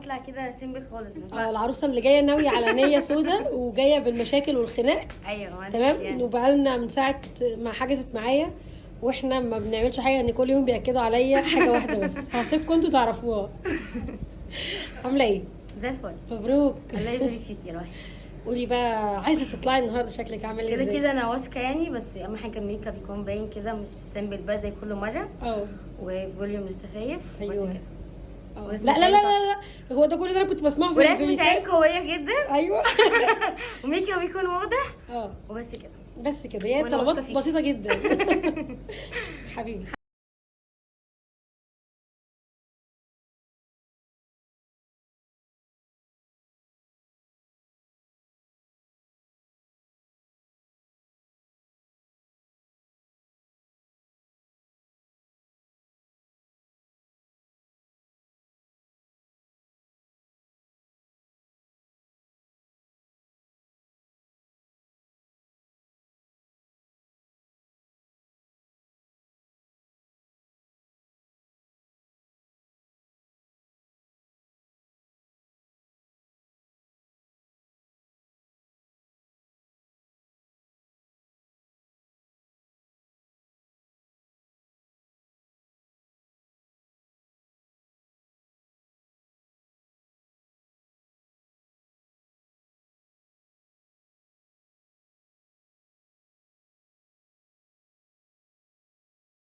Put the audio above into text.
هطلع كده سيمبل خالص. العروسه اللي جايه ناويه على نيه سودا وجايه بالمشاكل والخناق. ايوه معلش تمام يعني. وبقالنا من ساعه ما حجزت معايا واحنا ما بنعملش حاجه، ان كل يوم بياكدوا عليا حاجه واحده بس هسيبكم انتوا تعرفوها. عامله ايه؟ زي الفل. مبروك. الله يبارك فيكي يا روحي. قولي بقى، عايزه تطلعي النهارده شكلك عامل كده ازاي؟ كده انا واثقه يعني، بس اهم حاجه الميك اب يكون باين كده، مش سيمبل بقى زي كل مره. وفوليوم للشفايف. ايوه. بس كده. لا لا لا لا لا، هو ده كل ده انا كنت بسمعه في ورسمة الفيديوهات. عين قويه جدا. ايوه. وميك اب يكون واضح. اه وبس كده. بس كده، هي وأنا واثقة طلبات فيكي. بسيطه جدا. حبيبي.